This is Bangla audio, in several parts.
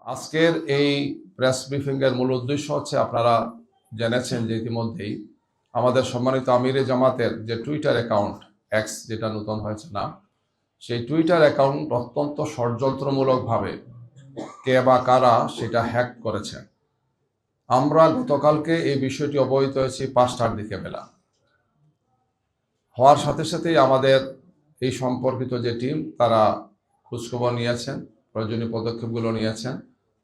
আজকের এই প্রেস ব্রিফিংয়ের মূল উদ্দেশ্য হচ্ছে, আপনারা জেনেছেন যে ইতিমধ্যেই আমাদের সম্মানিত আমিরে জামাতের যে টুইটার অ্যাকাউন্ট এক্স, যেটা নতুন হয়েছে না, সেই টুইটার অ্যাকাউন্ট অত্যন্ত ষড়যন্ত্রমূলকভাবে কে বা কারা সেটা হ্যাক করেছে। আমরা গতকালকে এই বিষয়টি অবহিত হয়েছি 5টার দিকে বেলা। হওয়ার সাথে সাথেই আমাদের এই সম্পর্কিত যে টিম, তারা খোঁজখবর নিয়েছেন, প্রয়োজনীয় পদক্ষেপগুলো নিয়েছেন,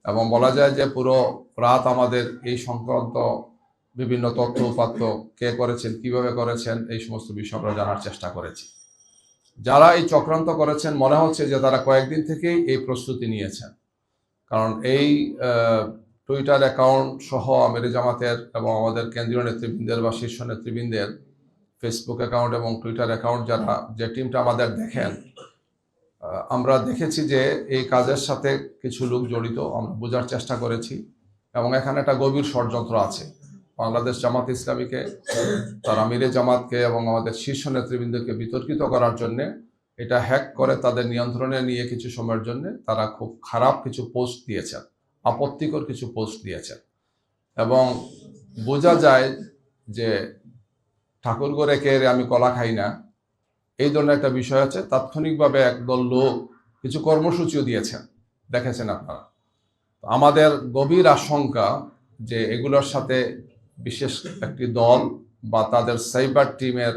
এবং বলা যায় যে পুরো রাত আমাদের এই সংক্রান্ত বিভিন্ন তথ্য উপাত্ত কে করেছেন, কিভাবে করেছেন, এই সমস্ত বিষয় আমরা জানার চেষ্টা করেছি। যারা এই চক্রান্ত করেছেন, মনে হচ্ছে যে তারা কয়েকদিন থেকেই এই প্রস্তুতি নিয়েছেন, কারণ এই টুইটার অ্যাকাউন্ট সহ আমিরে জামাতের এবং আমাদের কেন্দ্রীয় নেতৃবৃন্দের বা শীর্ষ নেতৃবৃন্দের ফেসবুক অ্যাকাউন্ট এবং টুইটার অ্যাকাউন্ট, যারা যে টিমটা আমাদের দেখেন, আমরা দেখেছি যে এই কাজের সাথে কিছু লোক জড়িত, আমরা বোঝার চেষ্টা করেছি, এবং এখানে একটা গভীর ষড়যন্ত্র আছে। বাংলাদেশ জামাত ইসলামীকে, তার আমিরে জামাতকে এবং আমাদের শীর্ষ নেতৃবৃন্দকে বিতর্কিত করার জন্যে এটা হ্যাক করে তাদের নিয়ন্ত্রণে নিয়ে কিছু সময়ের জন্য তারা খুব খারাপ কিছু পোস্ট দিয়েছেন, আপত্তিকর কিছু পোস্ট দিয়েছেন, এবং বোঝা যায় যে ঠাকুর করে কে আমি কলা খাই না, এই ধরনের একটা বিষয় আছে। তাৎক্ষণিকভাবে একদল লোক কিছু কর্মসূচিও দিয়েছেন, দেখেছেন আপনারা। আমাদের গভীর আশঙ্কা যে এগুলোর সাথে বিশেষ একটি দল বা তাদের সাইবার টিমের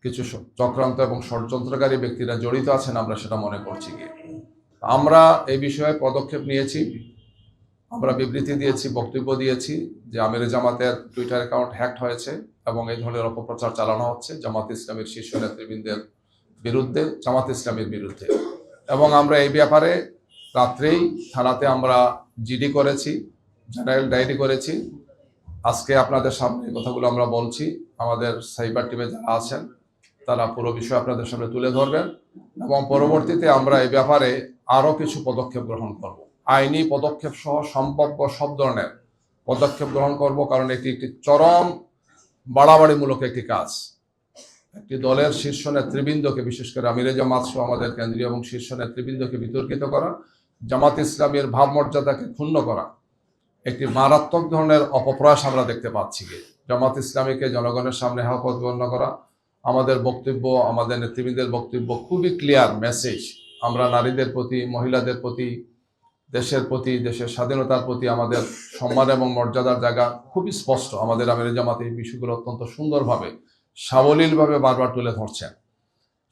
কিছু চক্রান্ত এবং ষড়যন্ত্রকারী ব্যক্তিরা জড়িত আছেন, আমরা সেটা মনে করছি। গিয়ে আমরা এই বিষয়ে পদক্ষেপ নিয়েছি, আমরা বিবৃতি দিয়েছি, বক্তব্য দিয়েছি যে আমিরে জামাতের টুইটার অ্যাকাউন্ট হ্যাক হয়েছে এবং এই ধরনের অপপ্রচার চালানো হচ্ছে জামাত ইসলামের শীর্ষ নেতৃবৃন্দের বিরুদ্ধে, জামাত ইসলামের বিরুদ্ধে। এবং আমরা এই ব্যাপারে রাত্রেই থানাতে আমরা জিডি করেছি, জেনারেল ডায়েরি করেছি। আজকে আপনাদের সামনে কথাগুলো আমরা বলছি। আমাদের সাইবার টিমে যারা আছেন তারা পুরো বিষয় আপনাদের সামনে তুলে ধরবেন, এবং পরবর্তীতে আমরা এই ব্যাপারে আরও কিছু পদক্ষেপ গ্রহণ করব, আইনি পদক্ষেপ সহ সম্ভাব্য সব ধরনের পদক্ষেপ গ্রহণ করব। কারণ এটি একটি চরম বাড়াবাড়িমূলক একটি কাজ। একটি দলের শীর্ষ নেতৃবৃন্দকে, বিশেষ করে আমিরে জামাত সহ আমাদের কেন্দ্রীয় এবং শীর্ষ নেতৃবৃন্দকে বিতর্কিত করা, জামাত ইসলামের ভাবমর্যাদাকে ক্ষুণ্ণ করা, একটি মারাত্মক ধরনের অপপ্রয়াস আমরা দেখতে পাচ্ছি। জামাত ইসলামীকে জনগণের সামনে হক প্রতিপন্ন করা। আমাদের বক্তব্য, আমাদের নেতৃবৃন্দের বক্তব্য খুবই ক্লিয়ার মেসেজ। আমরা নারীদের প্রতি, মহিলাদের প্রতি, দেশের প্রতি, দেশের স্বাধীনতার প্রতি আমাদের সম্মান এবং মর্যাদার জায়গা খুবই স্পষ্ট। আমাদের আমিরে জামাত এই বিষয়গুলো অত্যন্ত সুন্দরভাবে, সাবলীলভাবে বারবার তুলে ধরছেন।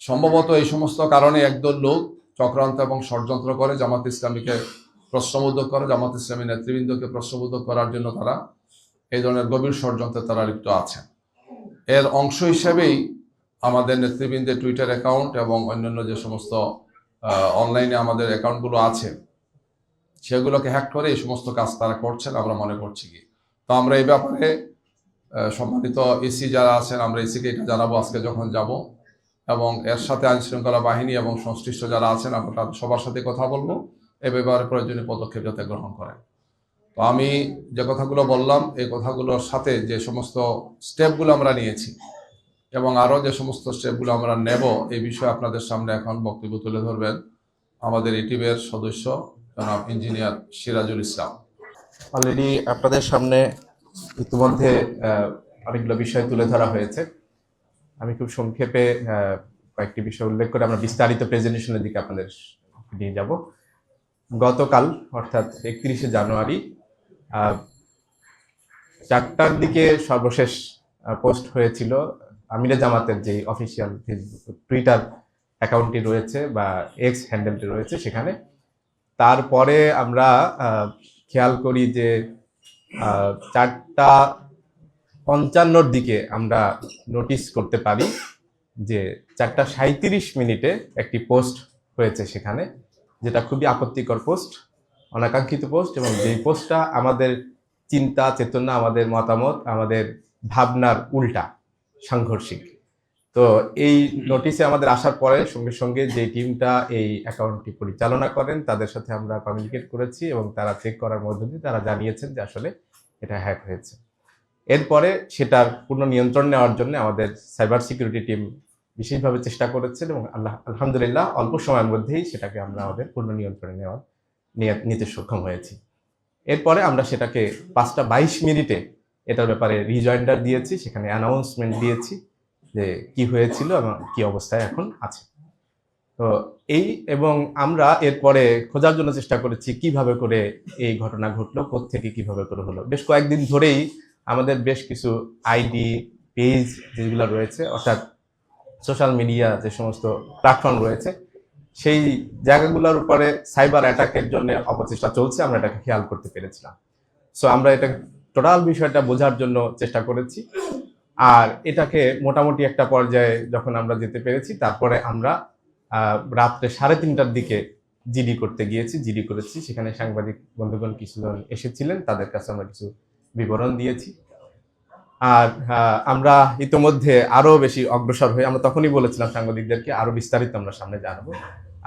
সম্ভবত এই সমস্ত কারণে একদল লোক চক্রান্ত এবং ষড়যন্ত্র করে জামাত ইসলামীকে প্রশ্নবোধক করে, জামাত ইসলামী নেতৃবৃন্দকে প্রশ্নবোধক করার জন্য তারা এই ধরনের গভীর ষড়যন্ত্রে তারা লিপ্ত আছেন। এর অংশ হিসেবেই আমাদের নেতৃবৃন্দের টুইটার অ্যাকাউন্ট এবং অন্যান্য যে সমস্ত অনলাইনে আমাদের অ্যাকাউন্টগুলো আছে, সেগুলোকে হ্যাক করে এই সমস্ত কাজ তারা করছেন, আমরা মনে করছি। কি তো আমরা এই ব্যাপারে সম্মানিত এসি যারা আছেন, আমরা এসিকে এটা জানাবো আজকে যখন যাব, এবং এর সাথে আইনশৃঙ্খলা বাহিনী এবং সংশ্লিষ্ট যারা আছেন আমরা তাদের সবার সাথে কথা বলবো, এ ব্যাপারে প্রয়োজনীয় পদক্ষেপ যাতে গ্রহণ করেন। তো আমি যে কথাগুলো বললাম, এই কথাগুলোর সাথে যে সমস্ত স্টেপগুলো আমরা নিয়েছি এবং আরও যে সমস্ত স্টেপগুলো আমরা নেব, এই বিষয়ে আপনাদের সামনে এখন বক্তব্য তুলে ধরবেন আমাদের এই টিমের সদস্য জনাব ইঞ্জিনিয়ার সিরাজুল ইসলাম। অলরেডি আপনাদের সামনে ইতিমধ্যে অনেকগুলো বিষয় তুলে ধরা হয়েছে। আমি খুব সংক্ষেপে কয়েকটি বিষয় উল্লেখ করে আমরা বিস্তারিত প্রেজেন্টেশনের দিকে আপনাদের নিয়ে যাব। গতকাল অর্থাৎ 31শে জানুয়ারি 4টার দিকে সর্বশেষ পোস্ট হয়েছিল আমিরে জামাতের যে অফিসিয়াল টুইটার অ্যাকাউন্টটি রয়েছে বা এক্স হ্যান্ডেলটি রয়েছে সেখানে। তারপরে আমরা খেয়াল করি যে 4টা 55-র দিকে আমরা নোটিস করতে পারি যে 4টা 37 মিনিটে একটি পোস্ট হয়েছে সেখানে, যেটা খুবই আপত্তিকর পোস্ট, অনাকাঙ্ক্ষিত পোস্ট, এবং যেই পোস্টটা আমাদের চিন্তা চেতনা, আমাদের মতামত, আমাদের ভাবনার উল্টা, সাংঘর্ষিক। তো এই নোটিশে আমাদের আসার পরে সঙ্গে সঙ্গে যে টিমটা এই অ্যাকাউন্টটি পরিচালনা করেন তাদের সাথে আমরা কমিউনিকেট করেছি, এবং তারা চেক করার মধ্য দিয়ে তারা জানিয়েছেন যে আসলে এটা হ্যাক হয়েছে। এরপরে সেটার পূর্ণ নিয়ন্ত্রণ নেওয়ার জন্য আমাদের সাইবার সিকিউরিটি টিম বিশেষভাবে চেষ্টা করেছেন, এবং আলহামদুলিল্লাহ অল্প সময়ের মধ্যেই সেটাকে আমরা আমাদের পূর্ণ নিয়ন্ত্রণে নেওয়ার নিতে সক্ষম হয়েছি। এরপরে আমরা সেটাকে 5:22 এটার ব্যাপারে রিজয়েন্ডার দিয়েছি, সেখানে অ্যানাউন্সমেন্ট দিয়েছি যে কি হয়েছিল এবং কি অবস্থায় এখন আছে। তো এবং আমরা এরপরে খোঁজার জন্য চেষ্টা করেছি কিভাবে করে এই ঘটনা ঘটলো, কোত্থেকে কিভাবে করে হলো। বেশ কয়েকদিন ধরেই আমাদের বেশ কিছু আইডি পেজ যেগুলো রয়েছে, অর্থাৎ সোশ্যাল মিডিয়া যে সমস্ত প্ল্যাটফর্ম রয়েছে, সেই জায়গাগুলোর উপরে সাইবার অ্যাটাকের জন্য অপচেষ্টা চলছে, আমরা এটাকে খেয়াল করতে পেরেছিলাম। সো আমরা এটা টোটাল বিষয়টা বোঝার জন্য চেষ্টা করেছি। আর এটাকে মোটামুটি একটা পর্যায়ে যখন আমরা যেতে পেরেছি, তারপরে আমরা রাত্রে 3:30টার দিকে জিডি করতে গিয়েছি, জিডি করেছি। সেখানে সাংবাদিক বন্ধুগণ কিছুজন এসেছিলেন, তাদের কাছে আমরা কিছু বিবরণ দিয়েছি। আর আমরা ইতোমধ্যে আরো বেশি অগ্রসর হয়ে, আমরা তখনই বলেছিলাম সাংবাদিকদেরকে আরো বিস্তারিত আমরা সামনে জানাবো।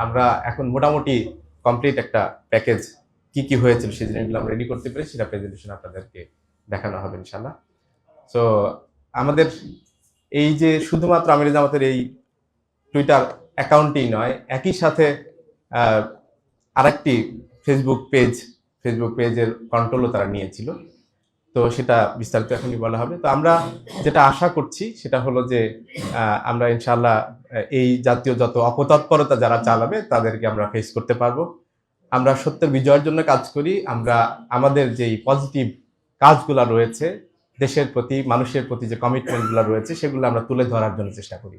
আমরা এখন মোটামুটি কমপ্লিট একটা প্যাকেজ কি কি হয়েছিল সেই জিনিসগুলো আমরা রেডি করতে পেরেছি, সেটা প্রেজেন্টেশন আপনাদেরকে দেখানো হবে ইনশাল্লাহ। সো আমাদের এই যে শুধুমাত্র আমিরে জামাতের এই টুইটার অ্যাকাউন্টই নয়, একই সাথে আরেকটি ফেসবুক পেজের কন্ট্রোলও তারা নিয়েছিল। তো সেটা বিস্তারিত এখনই বলা হবে। তো আমরা যেটা আশা করছি সেটা হলো যে আমরা ইনশাআল্লাহ এই জাতীয় যত অপতৎপরতা যারা চালাবে তাদেরকে আমরা ফেস করতে পারবো। আমরা সত্যের বিজয়ের জন্য কাজ করি। আমরা আমাদের যেই পজিটিভ কাজগুলো রয়েছে, দেশের প্রতি, মানুষের প্রতি যে কমিটমেন্টগুলো রয়েছে, সেগুলো আমরা তুলে ধরার জন্য চেষ্টা করি।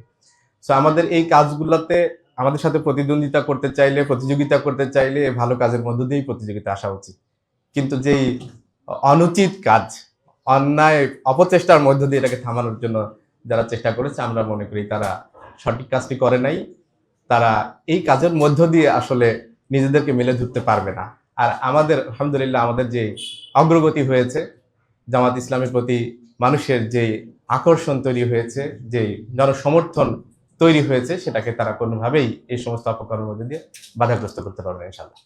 সো আমাদের এই কাজগুলোতে আমাদের সাথে প্রতিদ্বন্দ্বিতা করতে চাইলে, প্রতিযোগিতা করতে চাইলে ভালো কাজের মধ্য দিয়েই প্রতিযোগিতা আসা উচিত। কিন্তু যেই অনুচিত কাজ, অন্যায়, অপচেষ্টার মধ্য দিয়ে এটাকে থামানোর জন্য যারা চেষ্টা করেছে, আমরা মনে করি তারা সঠিক কাজটি করে নাই। তারা এই কাজের মধ্য দিয়ে আসলে নিজেদেরকে মেলে ধরতে পারবে না। আর আমাদের আলহামদুলিল্লাহ আমাদের যে অগ্রগতি হয়েছে, জামাত ইসলামের প্রতি মানুষের যে আকর্ষণ তৈরি হয়েছে, যে জনসমর্থন তৈরি হয়েছে, সেটাকে তারা কোনোভাবেই এই সমস্ত অপকর্মের মধ্যে দিয়ে বাধাগ্রস্ত করতে পারবে না ইনশাআল্লাহ।